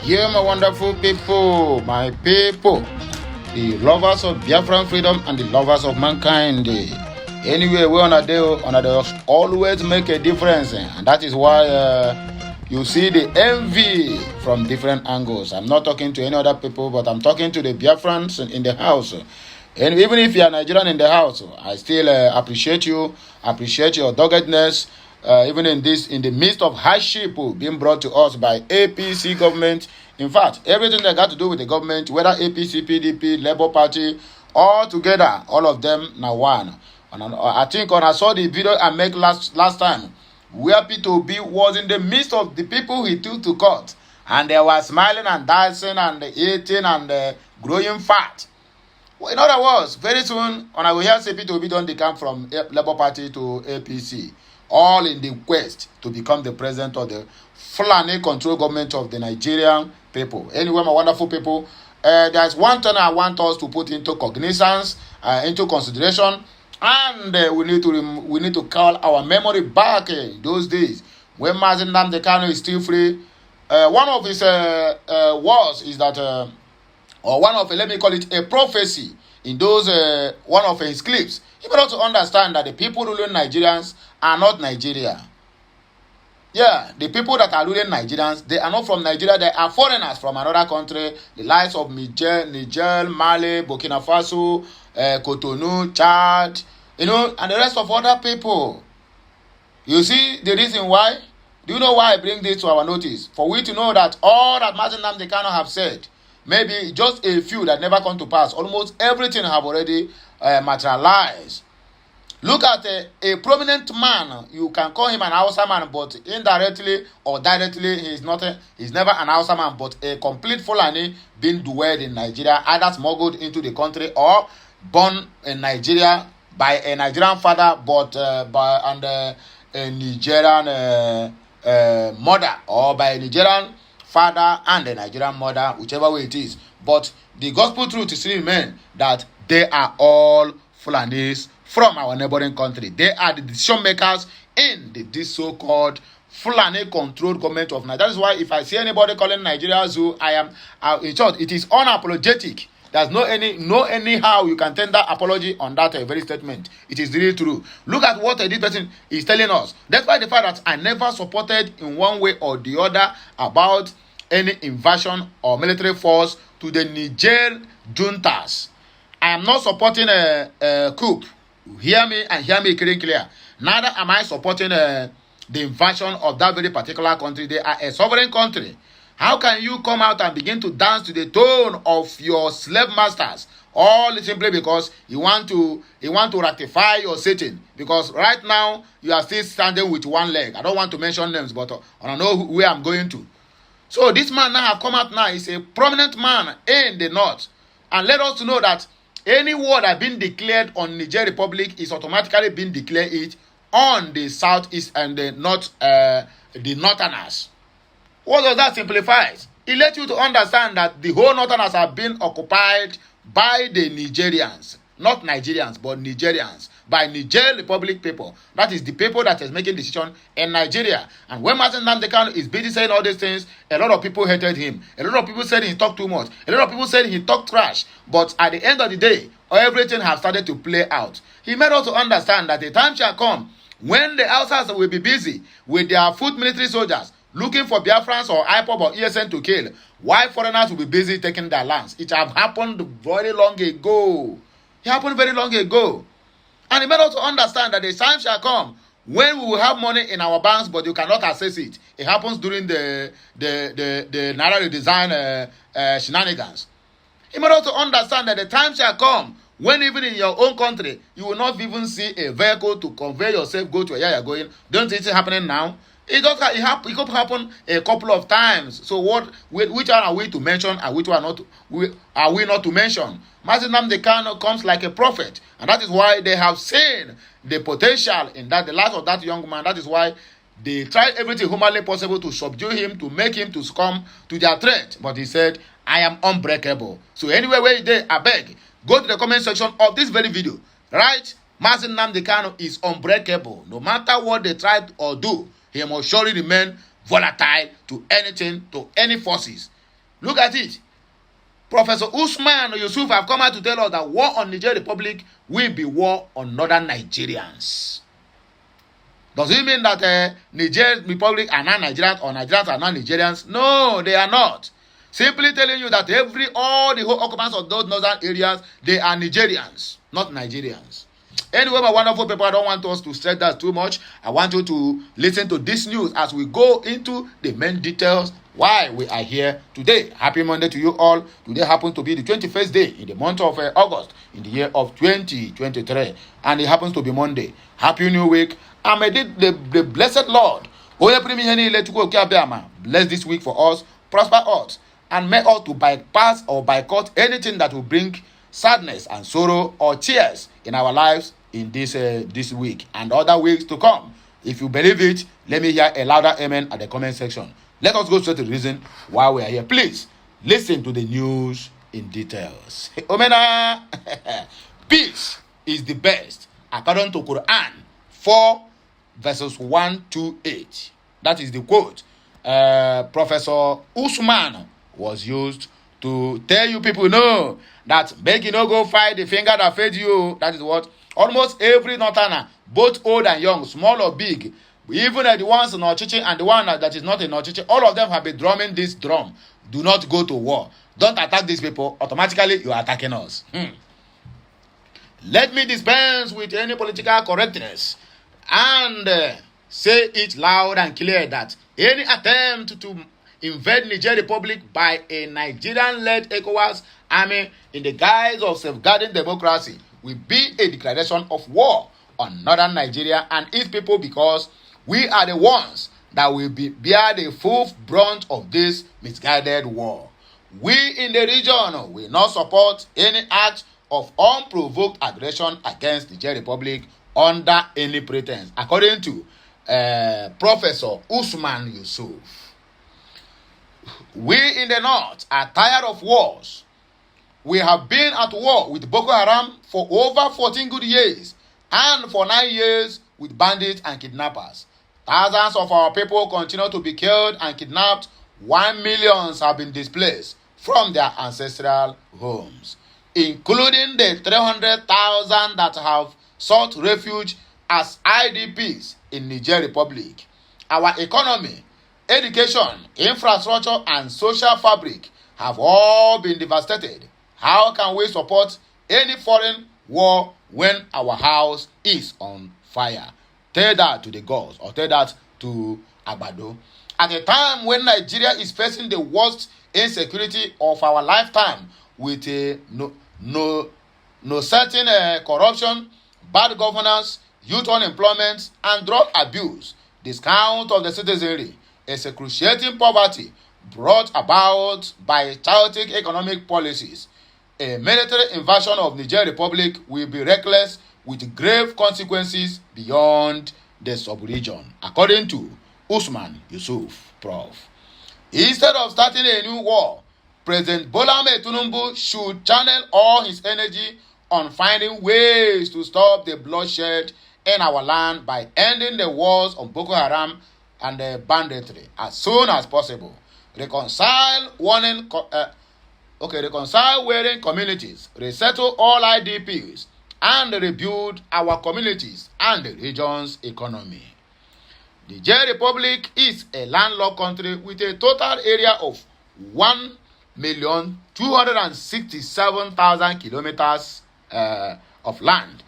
Yeah, my wonderful people, my people, the lovers of Biafran freedom and the lovers of mankind. Anyway, we on a day always make a difference, and that is why you see the envy from different angles. I'm not talking to any other people, but I'm talking to the Biafrans in the house. And even if you are Nigerian in the house, I still appreciate you, appreciate your doggedness. Even in the midst of hardship being brought to us by APC government. In fact, everything that got to do with the government, whether APC, PDP, Labour Party, all together, all of them now one. And I think when I saw the video I made last time, where P2B was in the midst of the people he took to court, and they were smiling and dancing and eating and growing fat. Well, in other words, very soon, when I will hear say P2B don't decamp from Labour Party to APC, all in the quest to become the president of the Fulani control government of the Nigerian people. Anyway, my wonderful people, there's one thing I want us to put into cognizance, into consideration, and we need to call our memory back in those days when Mazi Nnamdi Kanu is still free. One of his words is that, or one of, let me call it a prophecy in those, one of his clips. He made us to understand that the people ruling Nigerians are not Nigeria. Yeah, the people that are ruling Nigerians, they are not from Nigeria. They are foreigners from another country. The likes of Niger, Mali, Burkina Faso, Cotonou, Chad, and the rest of other people. You see the reason why? Do you know why I bring this to our notice? For we to know that all that Mazi Nnamdi Kanu have said, maybe just a few that never come to pass, almost everything have already materialized. Look at a prominent man. You can call him an Hausa man, but indirectly or directly, he's never an Hausa man, but a complete Fulani being dwelled in Nigeria, either smuggled into the country or born in Nigeria by a Nigerian father, but a Nigerian mother, or by a Nigerian father and a Nigerian mother, whichever way it is. But the gospel truth is still remain that they are all Fulanis from our neighboring country. They are the decision makers in this so-called Fulani-controlled government of Nigeria. That is why if I see anybody calling Nigeria zoo, in short, it is unapologetic. There's no anyhow you can tender apology on that very statement. It is really true. Look at what this person is telling us. Despite the fact that I never supported in one way or the other about any invasion or military force to the Niger juntas. I am not supporting a coup. Hear me and hear me clear. Neither am I supporting the invasion of that very particular country. They are a sovereign country. How can you come out and begin to dance to the tone of your slave masters, all simply because you want to ratify your sitting? Because right now you are still standing with one leg. I don't want to mention names, but I know where I'm going to. So this man now have come out now. He's a prominent man in the north, and let us know that any war that been declared on Niger Republic is automatically being declared it on the southeast and the north, the northerners. What does that simplify? It lets you to understand that the whole northerners have been occupied by the Nigerians, not Nigerians, but Nigerians, by Niger Republic people. That is the people that is making decision in Nigeria. And when Mazi Nnamdi Kanu is busy saying all these things, a lot of people hated him. A lot of people said he talked too much. A lot of people said he talked trash. But at the end of the day, everything has started to play out. He made us to understand that the time shall come when the outsiders will be busy with their foot military soldiers looking for Biafrans or IPOB or ESN to kill, while foreigners will be busy taking their lands. It have happened very long ago. It happened very long ago. And it made us to understand that the time shall come when we will have money in our banks, but you cannot access it. It happens during the Naira redesign shenanigans. It made us to understand that the time shall come when even in your own country, you will not even see a vehicle to convey yourself, go to where you are going. Don't see it happening now? It could happen a couple of times. So which one are we to mention and which one are we not to mention? Mazi Nnamdi Kanu comes like a prophet, and that is why they have seen the potential in the life of that young man. That is why they tried everything humanly possible to subdue him, to make him to succumb to their threat. But he said, I am unbreakable. So anyway, where you there, I beg, go to the comment section of this very video. Right? Mazi Nnamdi Kanu is unbreakable. No matter what they try or do, he must surely remain volatile to anything, to any forces. Look at it. Professor Usman Yusuf have come out to tell us that war on Niger Republic will be war on northern Nigerians. Does it mean that Niger Republic are not Nigerians or Nigerians are not Nigerians? No, they are not. Simply telling you that all the whole occupants of those northern areas, they are Nigerians, not Nigerians. Anyway, my wonderful people, I don't want us to stress that too much. I want you to listen to this news as we go into the main details why we are here today. Happy Monday to you all. Today happens to be the 21st day in the month of August in the year of 2023. And it happens to be Monday. Happy New Week. And may the blessed Lord bless this week for us, prosper us, and may us to bypass or boycott anything that will bring sadness and sorrow or tears in our lives in this week and other weeks to come. If you believe it, let me hear a louder amen at the comment section. Let us go straight to the reason why we are here. Please listen to the news in details. Omena, peace is the best according to Quran 4 verses 1 to 8. That is the quote. Professor Usman was used to tell you people know that make you no go fight the finger that fed you. That is what almost every northerner, both old and young, small or big, even the ones in Ochichi and the one that is not in Ochichi, all of them have been drumming this drum. Do not go to war. Don't attack these people. Automatically, you are attacking us. Let me dispense with any political correctness and say it loud and clear that any attempt to invade Niger Republic by a Nigerian-led ECOWAS army in the guise of safeguarding democracy will be a declaration of war on northern Nigeria and its people, because we are the ones that will bear the full brunt of this misguided war. We in the region will not support any act of unprovoked aggression against the Niger Republic under any pretense, according to Professor Usman Yusuf. We in the north are tired of wars. We have been at war with Boko Haram for over 14 good years and for 9 years with bandits and kidnappers. Thousands of our people continue to be killed and kidnapped, while millions have been displaced from their ancestral homes, including the 300,000 that have sought refuge as IDPs in Niger Republic. Our economy, education, infrastructure, and social fabric have all been devastated. How can we support any foreign war when our house is on fire? Tell that to the gods, or tell that to Agbado. At a time when Nigeria is facing the worst insecurity of our lifetime, with no certain corruption, bad governance, youth unemployment, and drug abuse, discount of the citizenry, excruciating poverty brought about by chaotic economic policies, a military invasion of Niger Republic will be reckless with grave consequences beyond the sub-region, according to Usman Yusuf, Prof. Instead of starting a new war, President Bola Ahmed Tinubu should channel all his energy on finding ways to stop the bloodshed in our land by ending the wars on Boko Haram and the banditry as soon as possible. Reconcile warring communities, resettle all IDPs, and rebuild our communities and the region's economy. The Niger Republic is a landlocked country with a total area of 1,267,000 kilometers of land.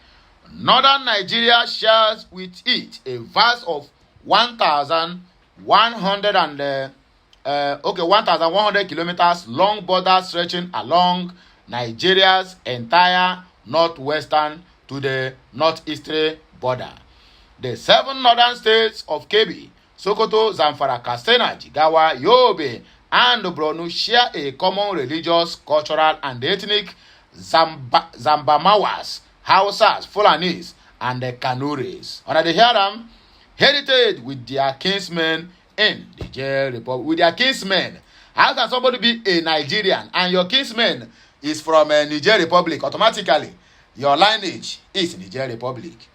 Northern Nigeria shares with it a vast of 1,100 kilometers long border stretching along Nigeria's entire northwestern to the northeastern border. The 7 northern states of Kebbi, Sokoto, Zamfara, Katsina, Jigawa, Yobe, and Borno share a common religious, cultural, and ethnic Zambamawas, Hausas, Fulanis, and the Kanuris. Under the Hiram, heritage with their kinsmen in the Niger Republic. With their kinsmen. How can somebody be a Nigerian and your kinsman is from Niger Republic? Automatically, your lineage is Niger Republic.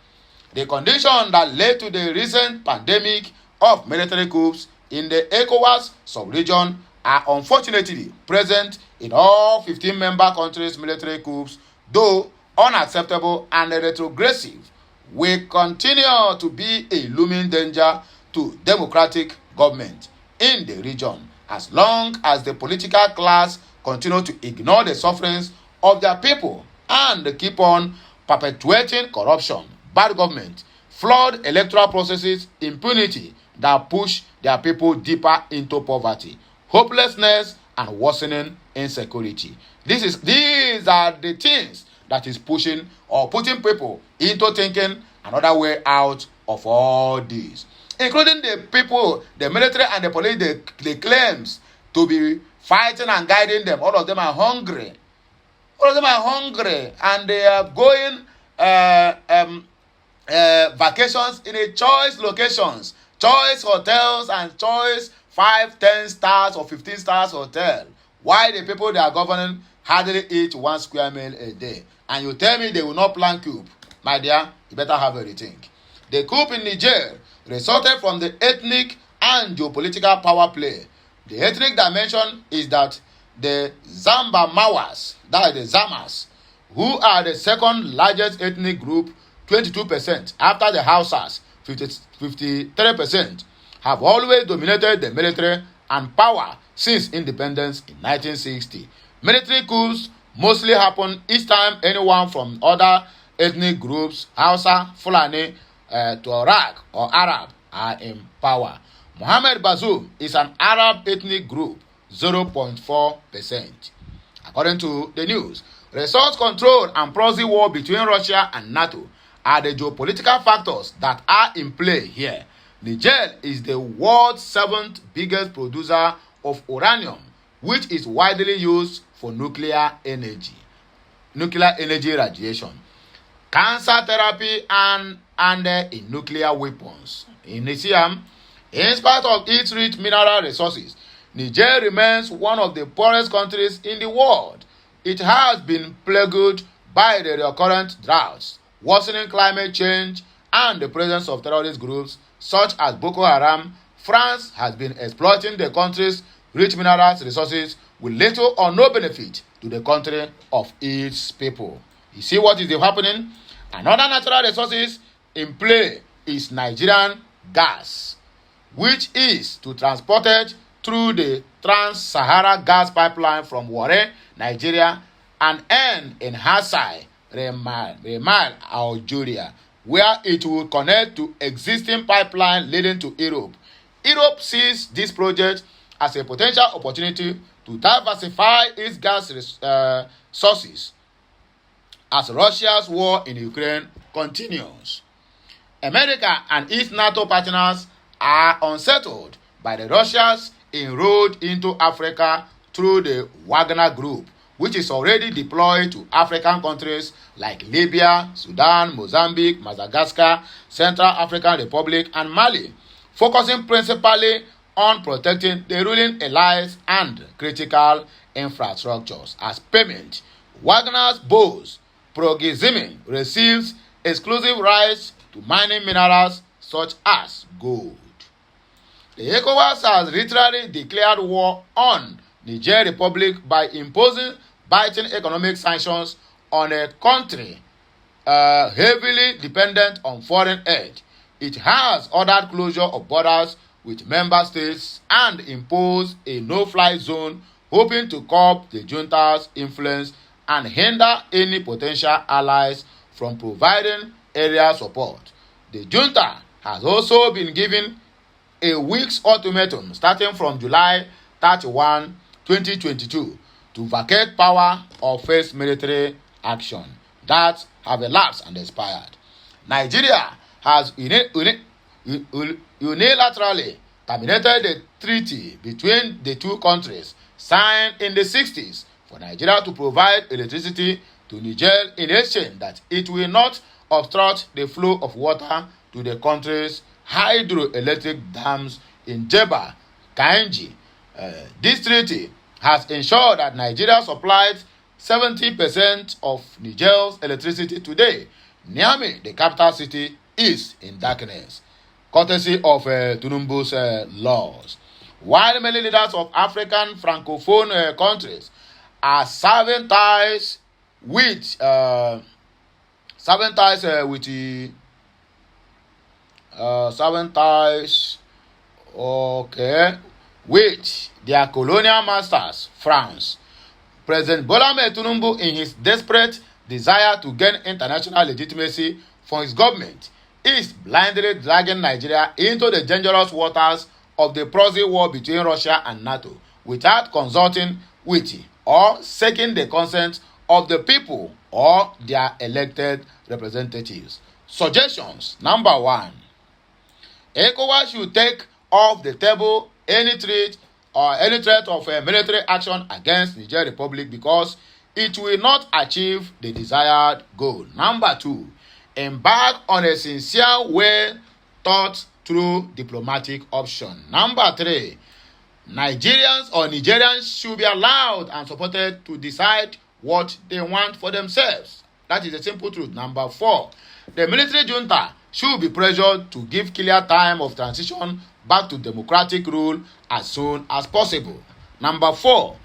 The condition that led to the recent pandemic of military coups in the ECOWAS sub-region are unfortunately present in all 15 member countries' military coups, though unacceptable and retrogressive, will continue to be a looming danger to democratic government in the region as long as the political class continue to ignore the sufferings of their people and keep on perpetuating corruption, bad government, flawed electoral processes, impunity that push their people deeper into poverty, hopelessness, and worsening insecurity. These are the things that is pushing or putting people into thinking another way out of all this, including the people, the military and the police. They claims to be fighting and guiding them. All of them are hungry. All of them are hungry, and they are going vacations in a choice locations, choice hotels, and choice 5, 10 stars or 15 stars hotel. Why the people they are governing hardly eat 1 square meal a day? And you tell me they will not plan coup? My dear, you better have a rethink. The coup in Niger resulted from the ethnic and geopolitical power play. The ethnic dimension is that the Zambamawas, that is the Zamas, who are the second largest ethnic group, 22%, after the Hausas, 53%, have always dominated the military and power since independence in 1960. Military coups mostly happen each time anyone from other ethnic groups, Hausa, Fulani, Tuareg, or Arab, are in power. Mohammed Bazoum is an Arab ethnic group, 0.4%. According to the news, resource control and proxy war between Russia and NATO are the geopolitical factors that are in play here. Niger is the world's 7th biggest producer of uranium, which is widely used for nuclear energy radiation, cancer therapy, and in nuclear weapons. In spite of its rich mineral resources, Niger remains one of the poorest countries in the world. It has been plagued by the recurrent droughts, worsening climate change, and the presence of terrorist groups such as Boko Haram. France has been exploiting the country's rich minerals resources with little or no benefit to the country of its people. You see what is happening? Another natural resources in play is Nigerian gas, which is to transported through the Trans-Sahara gas pipeline from Warri, Nigeria, and end in Hassai, Remal, Algeria, where it will connect to existing pipeline leading to Europe. Europe sees this project as a potential opportunity to diversify its gas sources as Russia's war in Ukraine continues. America and its NATO partners are unsettled by the Russia's inroad into Africa through the Wagner Group, which is already deployed to African countries like Libya, Sudan, Mozambique, Madagascar, Central African Republic, and Mali, focusing principally on protecting the ruling elites and critical infrastructures. As payment, Wagner's boss, Progizim, receives exclusive rights to mining minerals such as gold. The ECOWAS has literally declared war on Niger Republic by imposing biting economic sanctions on a country heavily dependent on foreign aid. It has ordered closure of borders with member states and imposed a no-fly zone, hoping to curb the junta's influence and hinder any potential allies from providing area support. The junta has also been given a week's ultimatum starting from July 31, 2022 to vacate power or face military action that have elapsed and expired. Nigeria has unilaterally terminated the treaty between the two countries signed in the 60s for Nigeria to provide electricity to Niger in exchange that it will not obstruct the flow of water to the country's hydroelectric dams in Jeba, Kainji. This treaty has ensured that Nigeria supplies 70% of Niger's electricity today. Niamey, the capital city, is in darkness, courtesy of Tinubu's laws. while many leaders of African francophone countries are serving ties with with their colonial masters, France. President Bola Ahmed Tinubu, in his desperate desire to gain international legitimacy for his government, is blindly dragging Nigeria into the dangerous waters of the proxy war between Russia and NATO without consulting with or seeking the consent of the people or their elected representatives. Suggestions. Number 1. ECOWAS should take off the table any threat of military action against Niger Republic because it will not achieve the desired goal. Number 2. Embark on a sincere, well thought through diplomatic option. Number 3. Nigerians should be allowed and supported to decide what they want for themselves. That is the simple truth. Number 4. The military junta should be pressured to give clear time of transition back to democratic rule as soon as possible. Number 4.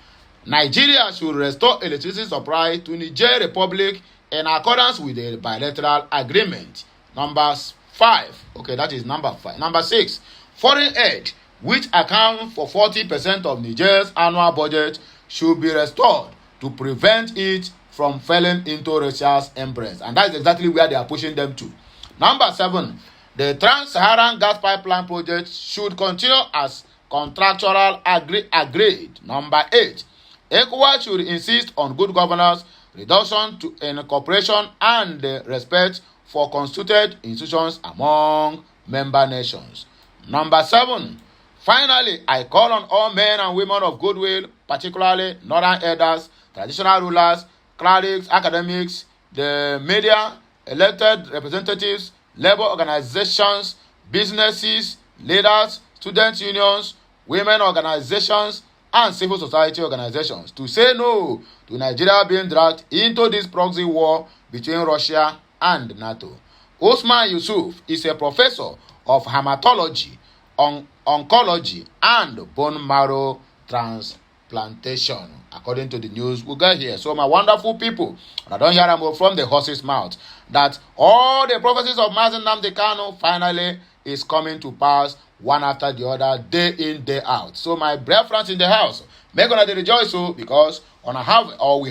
Nigeria should restore electricity supply to Niger Republic in accordance with the bilateral agreement. Number 5. Okay, that is number 5. Number 6. Foreign aid, which accounts for 40% of Niger's annual budget, should be restored to prevent it from falling into Russia's embrace. And that is exactly where they are pushing them to. Number 7. The Trans-Saharan gas pipeline project should continue as contractual agreed. Number 8. ECOWAS should insist on good governance, reduction in cooperation, and respect for constituted institutions among member nations. Number 7. Finally, I call on all men and women of goodwill, particularly northern elders, traditional rulers, clerics, academics, the media, elected representatives, labor organizations, businesses, leaders, student unions, women organizations, and civil society organizations to say no to Nigeria being dragged into this proxy war between Russia and NATO. Osman Yusuf is a professor of hematology, oncology, and bone marrow transplantation, according to the news we got here. So my wonderful people, I don't hear them from the horse's mouth that all the prophecies of Mazi Nnamdi Kanu finally is coming to pass one after the other, day in, day out. So my brave friends in the house, make una dey rejoice because we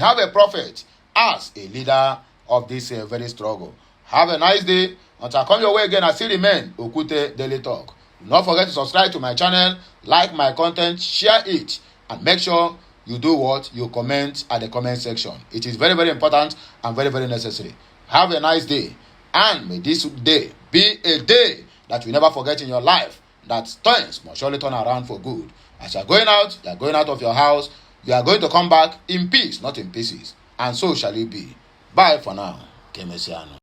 have a prophet as a leader of this very struggle. Have a nice day. Until I come your way again, I still remain Okute Daily Talk. Do not forget to subscribe to my channel, like my content, share it, and make sure you do what? You comment at the comment section. It is very, very important and very, very necessary. Have a nice day. And may this day be a day that you never forget in your life, that things must surely turn around for good. As you are going out of your house, you are going to come back in peace, not in pieces. And so shall it be. Bye for now. Kemesiano.